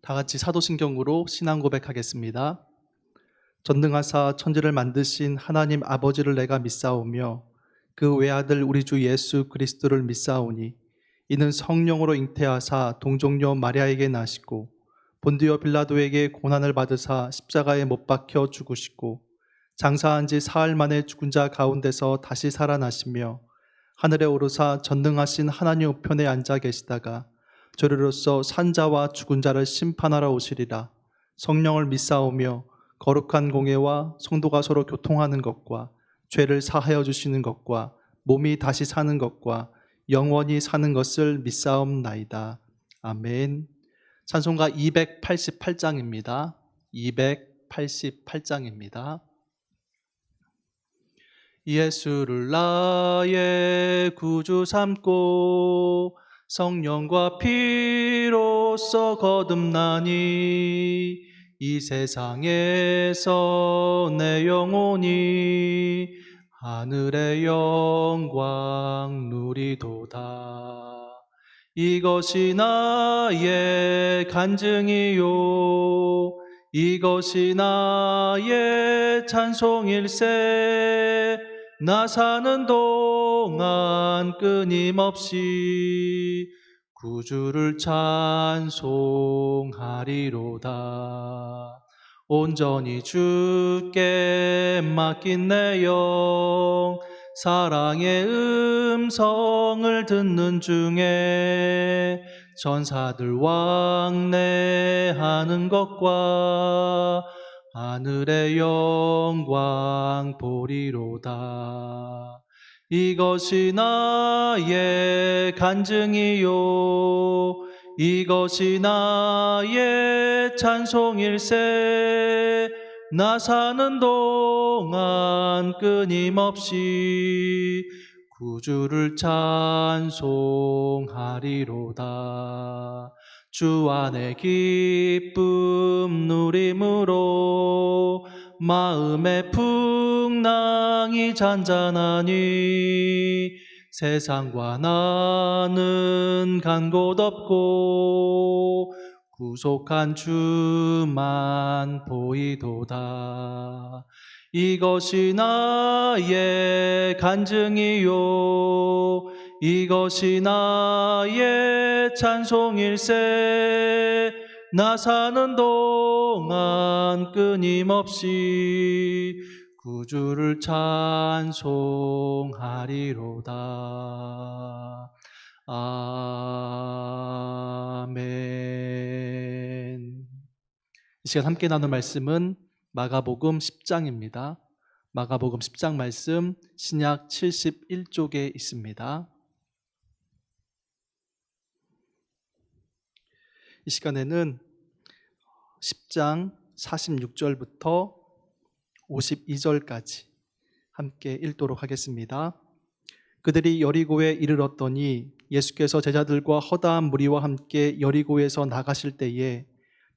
다 같이 사도신경으로 신앙 고백하겠습니다. 전능하사 천지를 만드신 하나님 아버지를 내가 믿사오며 그 외아들 우리 주 예수 그리스도를 믿사오니 이는 성령으로 잉태하사 동정녀 마리아에게 나시고 본디오 빌라도에게 고난을 받으사 십자가에 못 박혀 죽으시고 장사한 지 사흘 만에 죽은 자 가운데서 다시 살아나시며 하늘에 오르사 전능하신 하나님 우편에 앉아 계시다가 저리로서 산자와 죽은 자를 심판하러 오시리라. 성령을 믿사오며 거룩한 공예와 성도가 서로 교통하는 것과 죄를 사하여 주시는 것과 몸이 다시 사는 것과 영원히 사는 것을 믿사옵나이다. 아멘. 찬송가 288장입니다. 288장입니다. 예수를 나의 구주 삼고 성령과 피로써 거듭나니 이 세상에서 내 영혼이 하늘의 영광 누리도다. 이것이 나의 간증이요 이것이 나의 찬송일세. 나 사는 동안 끊임없이 구주를 찬송하리로다. 온전히 주께 맡긴 내 영 사랑의 음성을 듣는 중에 천사들 왕래하는 것과 하늘의 영광 보리로다. 이것이 나의 간증이요 이것이 나의 찬송일세. 나 사는 동안 끊임없이 구주를 찬송하리로다. 주 안에 기쁨 누림으로 마음의 풍랑이 잔잔하니 세상과 나는 간 곳 없고 구속한 주만 보이도다. 이것이 나의 간증이요 이것이 나의 찬송일세. 나 사는 동안 끊임없이 구주를 찬송하리로다. 아멘. 이 시간 함께 나눌 말씀은 마가복음 10장입니다. 마가복음 10장 말씀 신약 71쪽에 있습니다. 이 시간에는 10장 46절부터 52절까지 함께 읽도록 하겠습니다. 그들이 여리고에 이르렀더니 예수께서 제자들과 허다한 무리와 함께 여리고에서 나가실 때에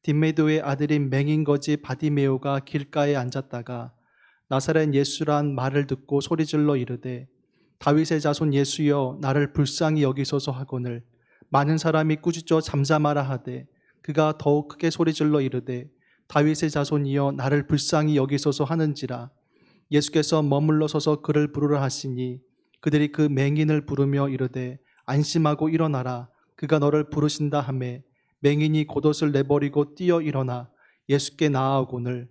딥메도의 아들인 맹인거지 바디메오가 길가에 앉았다가 나사렛 예수란 말을 듣고 소리질러 이르되 다윗의 자손 예수여 나를 불쌍히 여기소서 하거늘 많은 사람이 꾸짖어 잠잠하라 하되 그가 더욱 크게 소리질러 이르되 다윗의 자손이여 나를 불쌍히 여기소서 하는지라. 예수께서 머물러 서서 그를 부르라 하시니 그들이 그 맹인을 부르며 이르되 안심하고 일어나라 그가 너를 부르신다 하매 맹인이 겉옷을 내버리고 뛰어 일어나 예수께 나아오거늘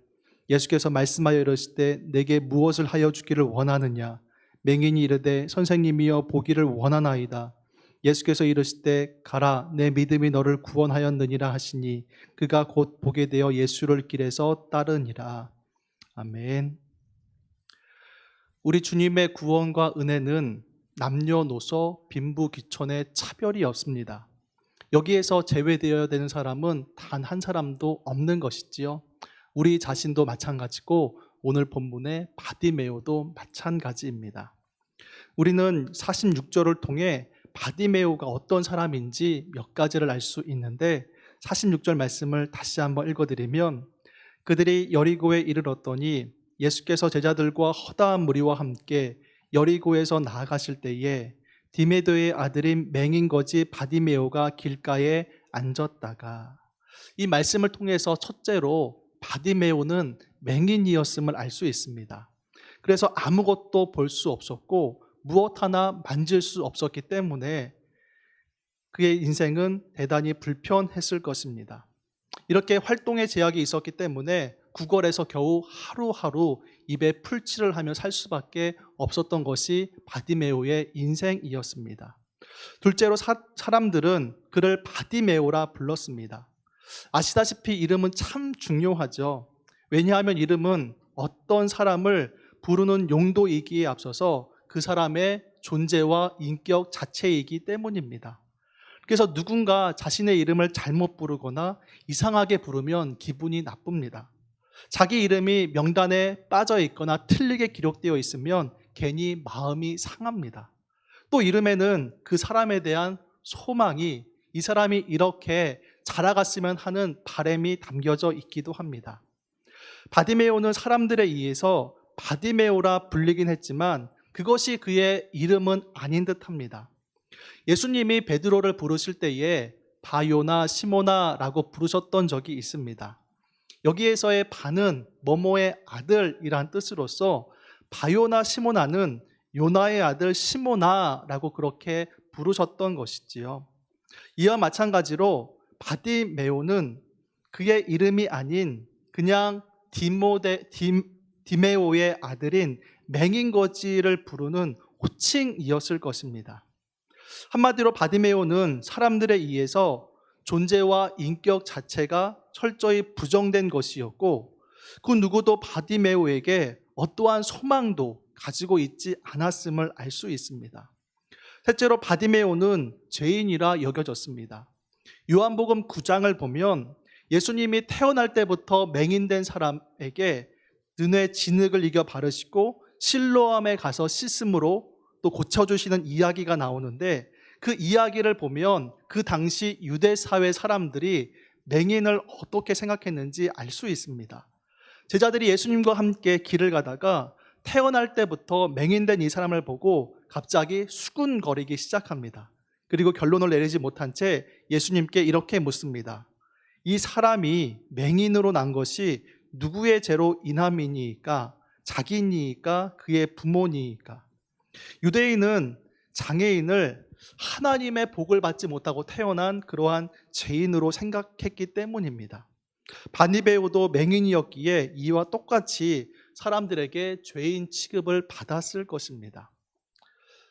예수께서 말씀하여 이르시되 내게 무엇을 하여 주기를 원하느냐. 맹인이 이르되 선생님이여 보기를 원하나이다. 예수께서 이르시되 가라 내 믿음이 너를 구원하였느니라 하시니 그가 곧 보게 되어 예수를 길에서 따르니라. 아멘. 우리 주님의 구원과 은혜는 남녀노소 빈부귀천의 차별이 없습니다. 여기에서 제외되어야 되는 사람은 단 한 사람도 없는 것이지요. 우리 자신도 마찬가지고 오늘 본문의 바디메오도 마찬가지입니다. 우리는 46절을 통해 바디메오가 어떤 사람인지 몇 가지를 알 수 있는데 46절 말씀을 다시 한번 읽어드리면 그들이 여리고에 이르렀더니 예수께서 제자들과 허다한 무리와 함께 여리고에서 나아가실 때에 디메도의 아들인 맹인거지 바디메오가 길가에 앉았다가 이 말씀을 통해서 첫째로 바디메오는 맹인이었음을 알 수 있습니다. 그래서 아무것도 볼 수 없었고 무엇 하나 만질 수 없었기 때문에 그의 인생은 대단히 불편했을 것입니다. 이렇게 활동의 제약이 있었기 때문에 구걸에서 겨우 하루하루 입에 풀칠을 하며 살 수밖에 없었던 것이 바디메오의 인생이었습니다. 둘째로 사람들은 그를 바디메오라 불렀습니다. 아시다시피 이름은 참 중요하죠. 왜냐하면 이름은 어떤 사람을 부르는 용도이기에 앞서서 그 사람의 존재와 인격 자체이기 때문입니다. 그래서 누군가 자신의 이름을 잘못 부르거나 이상하게 부르면 기분이 나쁩니다. 자기 이름이 명단에 빠져 있거나 틀리게 기록되어 있으면 괜히 마음이 상합니다. 또 이름에는 그 사람에 대한 소망이, 이 사람이 이렇게 자라갔으면 하는 바람이 담겨져 있기도 합니다. 바디메오는 사람들에 의해서 바디메오라 불리긴 했지만 그것이 그의 이름은 아닌 듯합니다. 예수님이 베드로를 부르실 때에 바요나 시모나라고 부르셨던 적이 있습니다. 여기에서의 바는 뭐뭐의 아들이란 뜻으로서 바요나 시모나는 요나의 아들 시모나라고 그렇게 부르셨던 것이지요. 이와 마찬가지로 바디메오는 그의 이름이 아닌 그냥 디메오의 아들인 맹인거지를 부르는 호칭이었을 것입니다. 한마디로 바디메오는 사람들에 의해서 존재와 인격 자체가 철저히 부정된 것이었고 그 누구도 바디메오에게 어떠한 소망도 가지고 있지 않았음을 알 수 있습니다. 셋째로 바디메오는 죄인이라 여겨졌습니다. 요한복음 9장을 보면 예수님이 태어날 때부터 맹인된 사람에게 눈의 진흙을 이겨 바르시고 실로암에 가서 씻음으로 또 고쳐주시는 이야기가 나오는데 그 이야기를 보면 그 당시 유대 사회 사람들이 맹인을 어떻게 생각했는지 알 수 있습니다. 제자들이 예수님과 함께 길을 가다가 태어날 때부터 맹인된 이 사람을 보고 갑자기 수군거리기 시작합니다. 그리고 결론을 내리지 못한 채 예수님께 이렇게 묻습니다. 이 사람이 맹인으로 난 것이 누구의 죄로 인함이니까? 자기니까? 그의 부모니까? 유대인은 장애인을 하나님의 복을 받지 못하고 태어난 그러한 죄인으로 생각했기 때문입니다. 바디메오도 맹인이었기에 이와 똑같이 사람들에게 죄인 취급을 받았을 것입니다.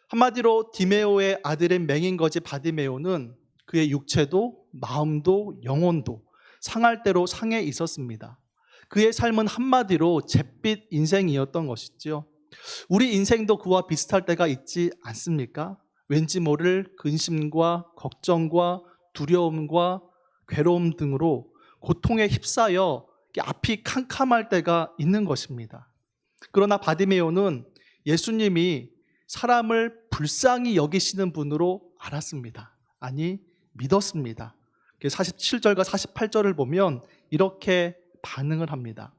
한마디로 디메오의 아들인 맹인거지 바디메오는 그의 육체도 마음도 영혼도 상할 대로 상해 있었습니다. 그의 삶은 한마디로 잿빛 인생이었던 것이죠. 우리 인생도 그와 비슷할 때가 있지 않습니까? 왠지 모를 근심과 걱정과 두려움과 괴로움 등으로 고통에 휩싸여 앞이 캄캄할 때가 있는 것입니다. 그러나 바디메오는 예수님이 사람을 불쌍히 여기시는 분으로 알았습니다. 아니, 믿었습니다. 47절과 48절을 보면 이렇게 반응을 합니다.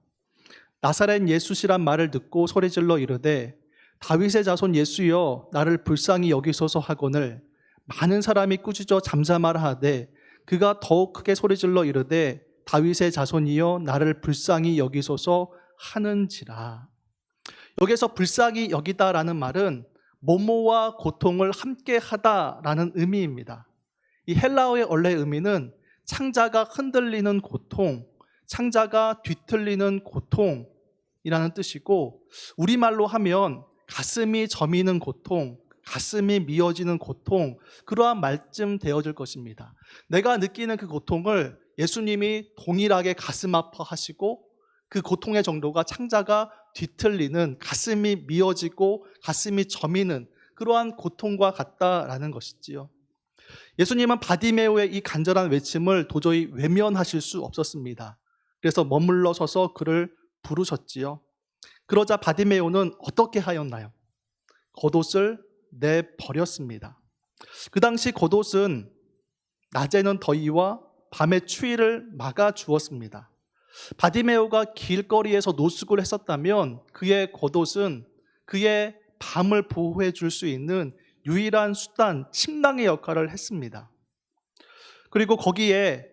나사렛 예수시란 말을 듣고 소리질러 이르되 다윗의 자손 예수여 나를 불쌍히 여기소서 하거늘 많은 사람이 꾸짖어 잠잠하라 하되 그가 더욱 크게 소리질러 이르되 다윗의 자손이여 나를 불쌍히 여기소서 하는지라. 여기서 불쌍히 여기다라는 말은 모모와 고통을 함께 하다라는 의미입니다. 이 헬라어의 원래 의미는 창자가 흔들리는 고통, 창자가 뒤틀리는 고통이라는 뜻이고 우리말로 하면 가슴이 저미는 고통, 가슴이 미어지는 고통, 그러한 말쯤 되어질 것입니다. 내가 느끼는 그 고통을 예수님이 동일하게 가슴 아파하시고 그 고통의 정도가 창자가 뒤틀리는, 가슴이 미어지고 가슴이 저미는 그러한 고통과 같다라는 것이지요. 예수님은 바디메오의 이 간절한 외침을 도저히 외면하실 수 없었습니다. 그래서 머물러 서서 그를 부르셨지요. 그러자 바디메오는 어떻게 하였나요? 겉옷을 내버렸습니다. 그 당시 겉옷은 낮에는 더위와 밤의 추위를 막아 주었습니다. 바디메오가 길거리에서 노숙을 했었다면 그의 겉옷은 그의 밤을 보호해 줄 수 있는 유일한 수단, 침낭의 역할을 했습니다. 그리고 거기에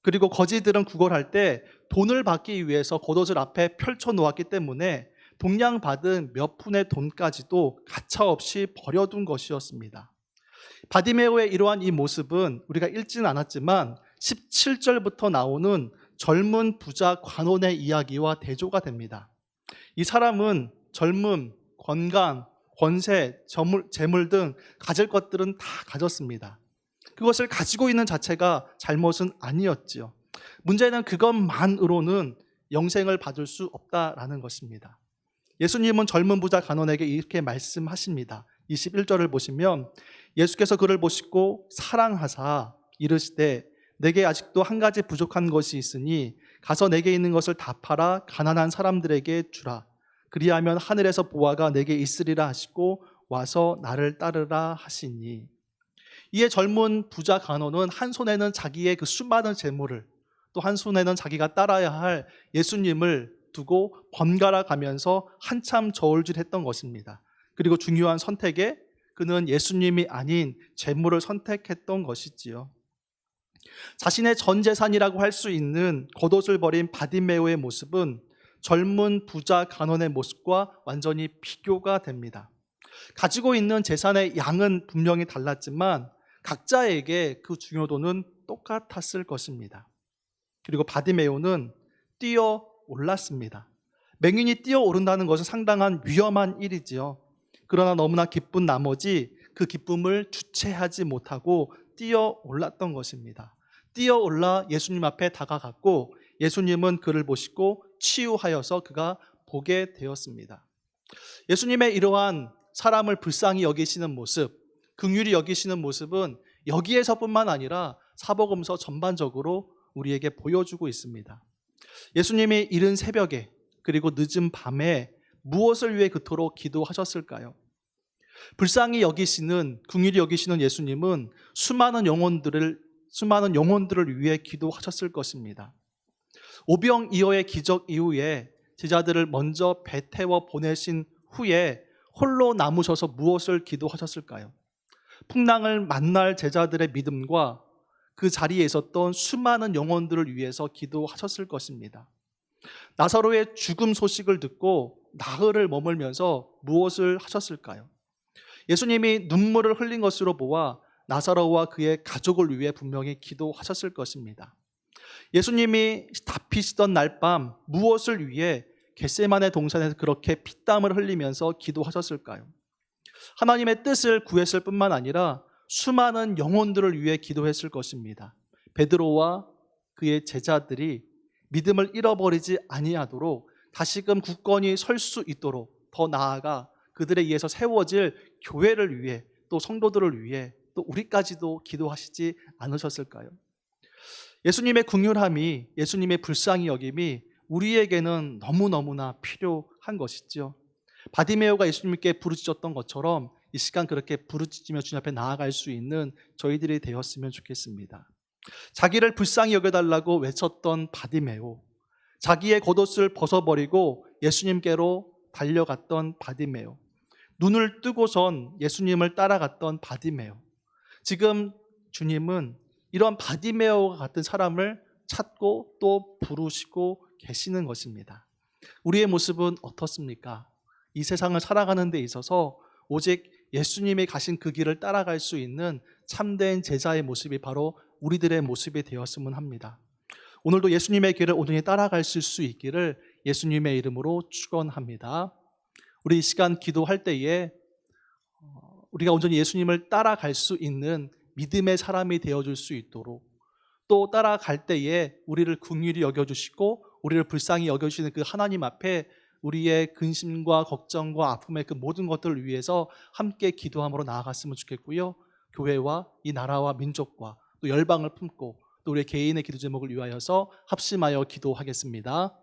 그리고 거지들은 구걸할 때 돈을 받기 위해서 겉옷을 앞에 펼쳐 놓았기 때문에 동량받은 몇 푼의 돈까지도 가차없이 버려둔 것이었습니다. 바디메오의 이러한 이 모습은 우리가 읽지는 않았지만 17절부터 나오는 젊은 부자 관원의 이야기와 대조가 됩니다. 이 사람은 젊음, 건강, 권세, 재물 등 가질 것들은 다 가졌습니다. 그것을 가지고 있는 자체가 잘못은 아니었지요. 문제는 그것만으로는 영생을 받을 수 없다라는 것입니다. 예수님은 젊은 부자 간원에게 이렇게 말씀하십니다. 21절을 보시면 예수께서 그를 보시고 사랑하사 이르시되 내게 아직도 한 가지 부족한 것이 있으니 가서 내게 있는 것을 다 팔아 가난한 사람들에게 주라. 그리하면 하늘에서 보화가 내게 있으리라 하시고 와서 나를 따르라 하시니. 이에 젊은 부자 간원은 한 손에는 자기의 그 수많은 재물을, 또 한 손에는 자기가 따라야 할 예수님을 두고 번갈아 가면서 한참 저울질했던 것입니다. 그리고 중요한 선택에 그는 예수님이 아닌 재물을 선택했던 것이지요. 자신의 전 재산이라고 할 수 있는 겉옷을 버린 바디메오의 모습은 젊은 부자 간원의 모습과 완전히 비교가 됩니다. 가지고 있는 재산의 양은 분명히 달랐지만 각자에게 그 중요도는 똑같았을 것입니다. 그리고 바디메오는 뛰어 올랐습니다. 맹인이 뛰어 오른다는 것은 상당한 위험한 일이지요. 그러나 너무나 기쁜 나머지 그 기쁨을 주체하지 못하고 뛰어 올랐던 것입니다. 뛰어 올라 예수님 앞에 다가갔고 예수님은 그를 보시고 치유하여서 그가 보게 되었습니다. 예수님의 이러한 사람을 불쌍히 여기시는 모습, 긍휼히 여기시는 모습은 여기에서뿐만 아니라 사복음서 전반적으로 우리에게 보여주고 있습니다. 예수님이 이른 새벽에 그리고 늦은 밤에 무엇을 위해 그토록 기도하셨을까요? 불쌍히 여기시는, 긍휼히 여기시는 예수님은 수많은 영혼들을 위해 기도하셨을 것입니다. 오병이어의 기적 이후에 제자들을 먼저 배 태워 보내신 후에 홀로 남으셔서 무엇을 기도하셨을까요? 풍랑을 만날 제자들의 믿음과 그 자리에 있었던 수많은 영혼들을 위해서 기도하셨을 것입니다. 나사로의 죽음 소식을 듣고 나흘을 머물면서 무엇을 하셨을까요? 예수님이 눈물을 흘린 것으로 보아 나사로와 그의 가족을 위해 분명히 기도하셨을 것입니다. 예수님이 다피시던 날 밤 무엇을 위해 겟세마네 동산에서 그렇게 피땀을 흘리면서 기도하셨을까요? 하나님의 뜻을 구했을 뿐만 아니라 수많은 영혼들을 위해 기도했을 것입니다. 베드로와 그의 제자들이 믿음을 잃어버리지 아니하도록 다시금 굳건히 설 수 있도록, 더 나아가 그들에 의해서 세워질 교회를 위해, 또 성도들을 위해, 또 우리까지도 기도하시지 않으셨을까요? 예수님의 긍휼함이, 예수님의 불쌍히 여김이 우리에게는 너무너무나 필요한 것이죠. 바디메오가 예수님께 부르짖었던 것처럼 이 시간 그렇게 부르짖으며 주님 앞에 나아갈 수 있는 저희들이 되었으면 좋겠습니다. 자기를 불쌍히 여겨달라고 외쳤던 바디메오, 자기의 겉옷을 벗어버리고 예수님께로 달려갔던 바디메오, 눈을 뜨고선 예수님을 따라갔던 바디메오. 지금 주님은 이런 바디메오와 같은 사람을 찾고 또 부르시고 계시는 것입니다. 우리의 모습은 어떻습니까? 이 세상을 살아가는 데 있어서 오직 예수님이 가신 그 길을 따라갈 수 있는 참된 제자의 모습이 바로 우리들의 모습이 되었으면 합니다. 오늘도 예수님의 길을 온전히 따라갈 수 있기를 예수님의 이름으로 축원합니다. 우리 이 시간 기도할 때에 우리가 온전히 예수님을 따라갈 수 있는 믿음의 사람이 되어줄 수 있도록, 또 따라갈 때에 우리를 긍휼히 여겨주시고 우리를 불쌍히 여겨주시는 그 하나님 앞에 우리의 근심과 걱정과 아픔의 그 모든 것들을 위해서 함께 기도함으로 나아갔으면 좋겠고요. 교회와 이 나라와 민족과 또 열방을 품고 또 우리 개인의 기도 제목을 위하여서 합심하여 기도하겠습니다.